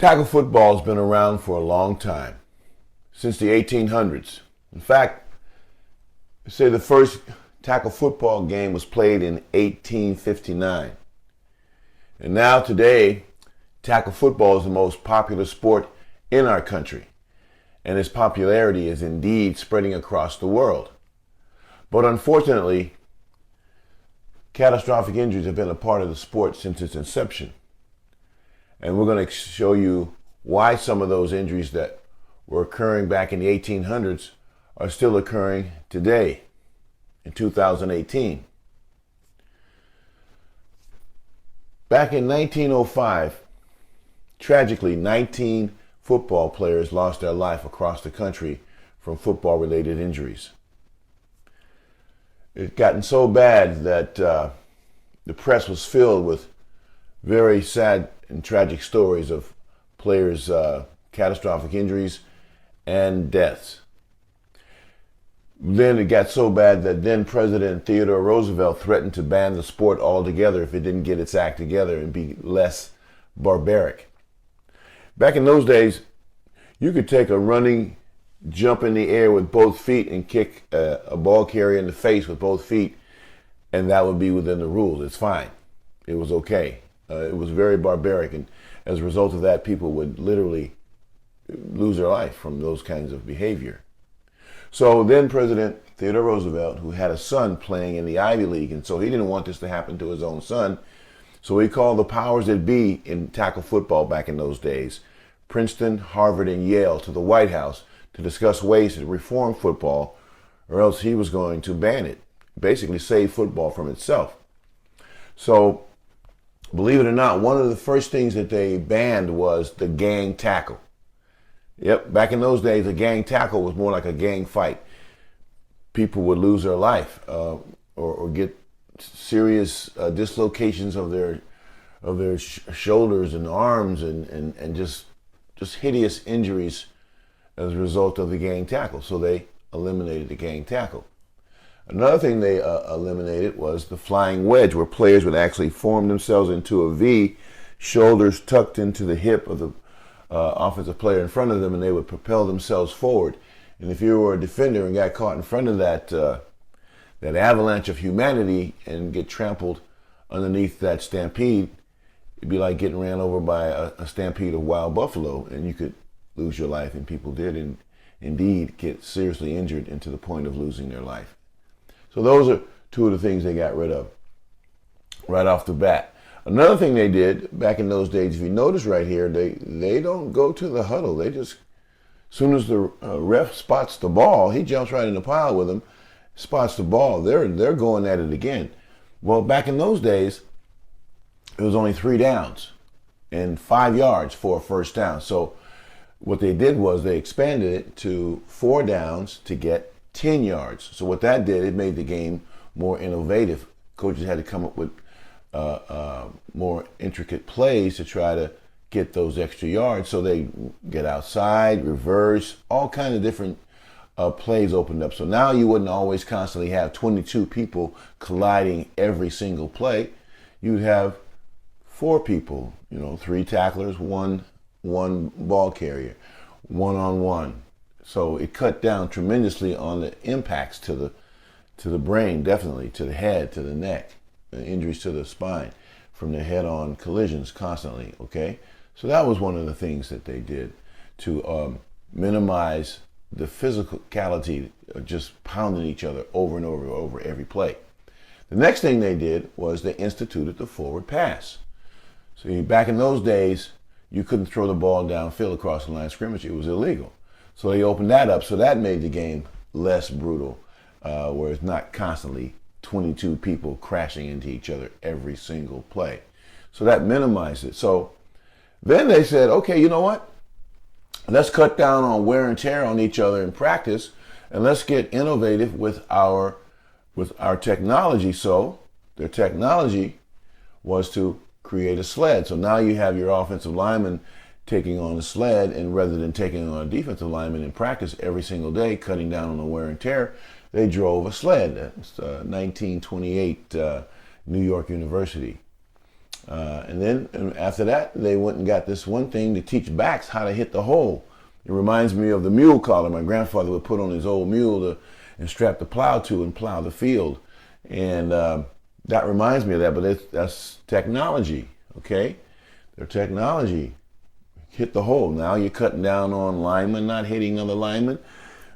Tackle football has been around for a long time, since the 1800s. In fact, they say the first tackle football game was played in 1859. And now today, tackle football is the most popular sport in our country, and its popularity is indeed spreading across the world. But unfortunately, catastrophic injuries have been a part of the sport since its inception. And we're going to show you why some of those injuries that were occurring back in the 1800s are still occurring today in 2018. Back in 1905, tragically, 19 football players lost their life across the country from football-related injuries. It had gotten so bad that the press was filled with very sad and tragic stories of players' catastrophic injuries and deaths. Then it got so bad that then President Theodore Roosevelt threatened to ban the sport altogether if it didn't get its act together and be less barbaric. Back in those days, you could take a running jump in the air with both feet and kick a ball carrier in the face with both feet, and that would be within the rules. It's fine. It was okay. It was very barbaric, and as a result of that, people would literally lose their life from those kinds of behavior. So then President Theodore Roosevelt, who had a son playing in the Ivy League, and so he didn't want this to happen to his own son, so he called the powers that be in tackle football back in those days, Princeton, Harvard, and Yale, to the White House to discuss ways to reform football, or else he was going to ban it, basically save football from itself. So, believe it or not, one of the first things that they banned was the gang tackle. Yep, back in those days, a gang tackle was more like a gang fight. People would lose their life or get serious dislocations of their shoulders and arms and just hideous injuries as a result of the gang tackle. So they eliminated the gang tackle. Another thing they eliminated was the flying wedge, where players would actually form themselves into a V, shoulders tucked into the hip of the offensive player in front of them, and they would propel themselves forward. And if you were a defender and got caught in front of that avalanche of humanity and get trampled underneath that stampede, it'd be like getting ran over by a stampede of wild buffalo, and you could lose your life, and people did indeed get seriously injured and to the point of losing their life. So those are two of the things they got rid of right off the bat. Another thing they did back in those days, if you notice right here, they don't go to the huddle. They just, as soon as the ref spots the ball, he jumps right in the pile with them, spots the ball, they're going at it again. Well, back in those days, it was only 3 downs and 5 yards for a first down. So what they did was they expanded it to 4 downs to get 10 yards. So what that did, it made the game more innovative. Coaches had to come up with more intricate plays to try to get those extra yards. So they get outside, reverse, all kind of different plays opened up. So now you wouldn't always constantly have 22 people colliding every single play. You'd have 4 people, 3 tacklers, one ball carrier, one-on-one. So it cut down tremendously on the impacts to the brain, definitely, to the head, to the neck, injuries to the spine from the head-on collisions constantly, okay? So that was one of the things that they did to minimize the physicality of just pounding each other over and over every play. The next thing they did was they instituted the forward pass. See, back in those days, you couldn't throw the ball downfield across the line of scrimmage. It was illegal. So they opened that up, so that made the game less brutal, where it's not constantly 22 people crashing into each other every single play. So that minimized it. So then they said, okay, you know what? Let's cut down on wear and tear on each other in practice, and let's get innovative with our technology. So their technology was to create a sled. So now you have your offensive lineman taking on a sled, and rather than taking on a defensive lineman in practice every single day, cutting down on the wear and tear, they drove a sled. That's 1928 New York University. And after that, they went and got this one thing to teach backs how to hit the hole. It reminds me of the mule collar my grandfather would put on his old mule and strap the plow to and plow the field. And that reminds me of that, but that's technology, okay? Their technology. Hit the hole. Now you're cutting down on linemen not hitting other linemen,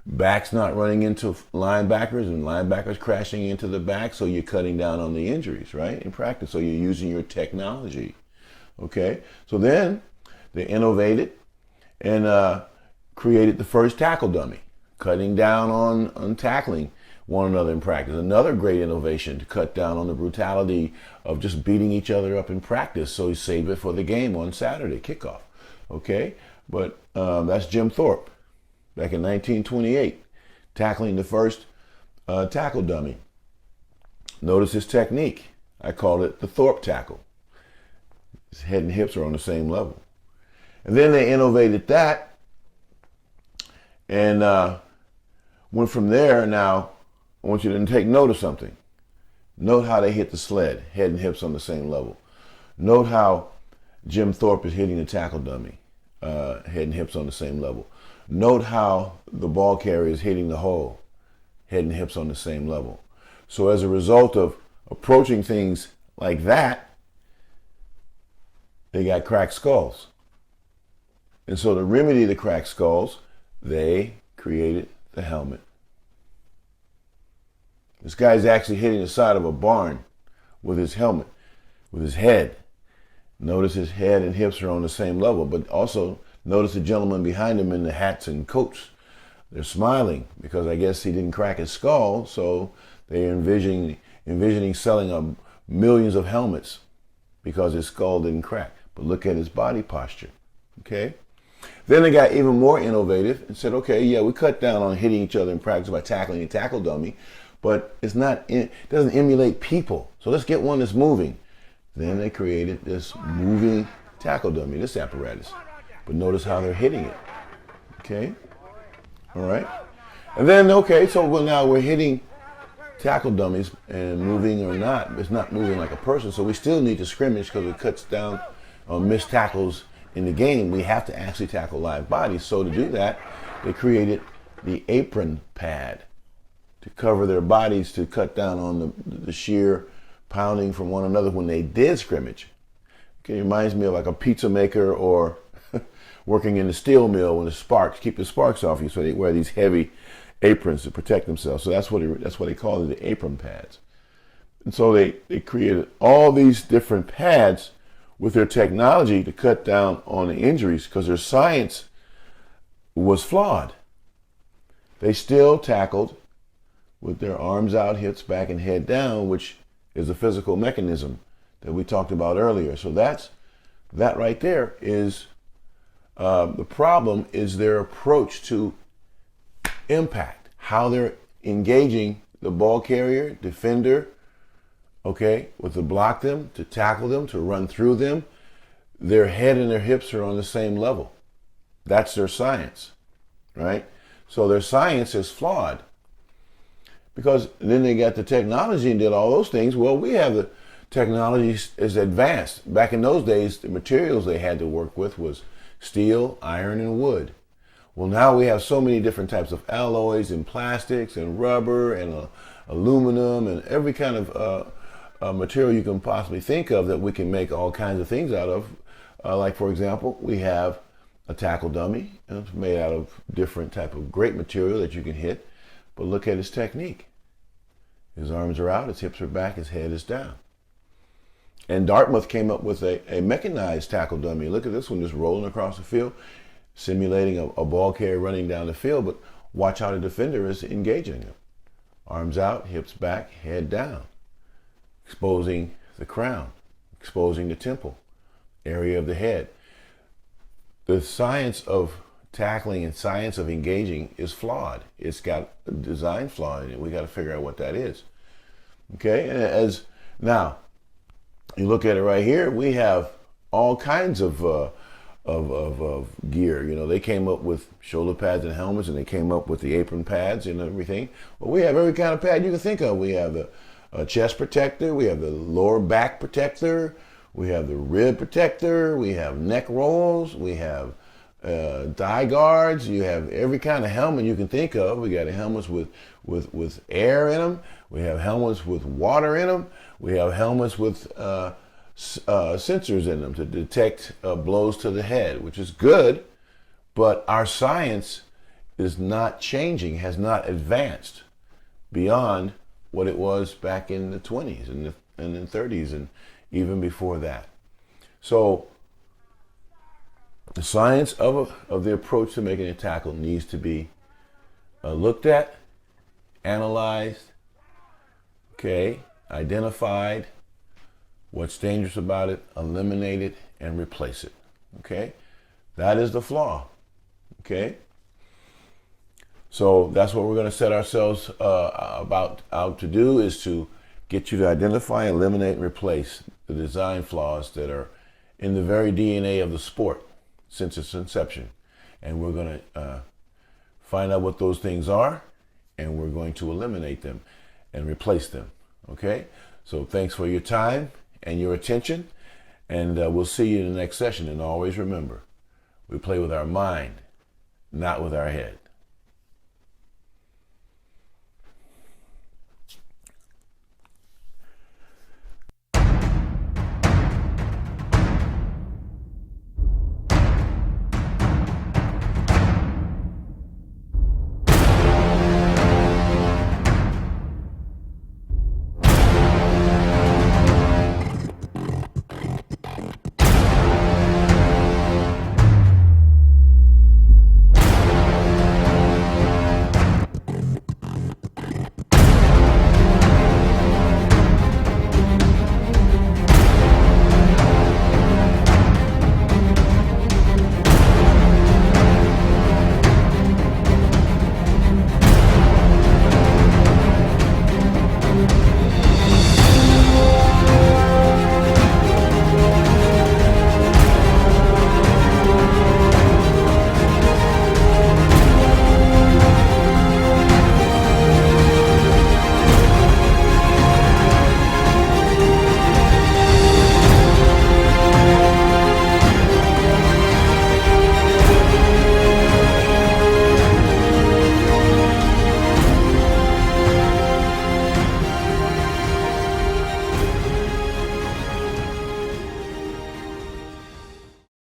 backs not running into linebackers, and linebackers crashing into the back, so you're cutting down on the injuries, right, in practice. So you're using your technology, okay? So then they innovated and created the first tackle dummy, cutting down on tackling one another in practice. Another great innovation to cut down on the brutality of just beating each other up in practice, so he saved it for the game on Saturday, kickoff. Okay, but that's Jim Thorpe back in 1928, tackling the first tackle dummy. Notice his technique. I call it the Thorpe tackle. His head and hips are on the same level. And then they innovated that and went from there. Now, I want you to take note of something. Note how they hit the sled, head and hips on the same level. Note how Jim Thorpe is hitting the tackle dummy, head and hips on the same level. Note how the ball carrier is hitting the hole, head and hips on the same level. So as a result of approaching things like that, they got cracked skulls. And so to remedy the cracked skulls, they created the helmet. This guy's actually hitting the side of a barn with his helmet, with his head. Notice his head and hips are on the same level, but also notice the gentleman behind him in the hats and coats. They're smiling because I guess he didn't crack his skull, so they're envisioning selling millions of helmets because his skull didn't crack. But look at his body posture, okay? Then they got even more innovative and said, okay, yeah, we cut down on hitting each other in practice by tackling a tackle dummy, but it doesn't emulate people. So let's get one that's moving. Then they created this moving tackle dummy, this apparatus. But notice how they're hitting it. Okay? All right? And then, okay, so now we're hitting tackle dummies and moving or not. It's not moving like a person, so we still need to scrimmage because it cuts down on missed tackles in the game. We have to actually tackle live bodies. So to do that, they created the apron pad to cover their bodies to cut down on the sheer pounding from one another when they did scrimmage. Okay, it reminds me of like a pizza maker or working in the steel mill when the sparks, keep the sparks off you, so they wear these heavy aprons to protect themselves. So that's what they call it, the apron pads. And so they created all these different pads with their technology to cut down on the injuries because their science was flawed. They still tackled with their arms out, hips back, and head down, which is a physical mechanism that we talked about earlier. So that right there is the problem is their approach to impact, how they're engaging the ball carrier, defender, okay, to block them, to tackle them, to run through them. Their head and their hips are on the same level. That's their science, right? So their science is flawed. Because then they got the technology and did all those things. Well, we have the technology is advanced. Back in those days, the materials they had to work with was steel, iron, and wood. Well, now we have so many different types of alloys and plastics and rubber and aluminum and every kind of material you can possibly think of that we can make all kinds of things out of. Like, for example, we have a tackle dummy. It's made out of different type of great material that you can hit. But look at his technique. His arms are out, his hips are back, his head is down. And Dartmouth came up with a mechanized tackle dummy. Look at this one just rolling across the field, simulating a ball carrier running down the field, but watch how the defender is engaging him. Arms out, hips back, head down, exposing the crown, exposing the temple, area of the head. The science of tackling and science of engaging is flawed. It's got a design flaw in it. We got to figure out what that is. Okay, and as now you look at it right here, we have all kinds of gear. You know, they came up with shoulder pads and helmets, and they came up with the apron pads and everything. Well, we have every kind of pad you can think of. We have the chest protector, we have the lower back protector, We have the rib protector. We have neck rolls. We have thigh guards. You have every kind of helmet you can think of. We got helmets with air in them. We have helmets with water in them. We have helmets with sensors in them to detect blows to the head, which is good, but our science is not changing, has not advanced beyond what it was back in the 20s and the 30s and even before that. So the science of the approach to making a tackle needs to be looked at, analyzed, okay, identified, what's dangerous about it, eliminate it, and replace it, okay? That is the flaw, okay? So that's what we're going to set ourselves out to do, is to get you to identify, eliminate, and replace the design flaws that are in the very DNA of the sport since its inception. And we're going to find out what those things are, and we're going to eliminate them and replace them, okay? So thanks for your time and your attention, and we'll see you in the next session. And always remember, we play with our mind, not with our head.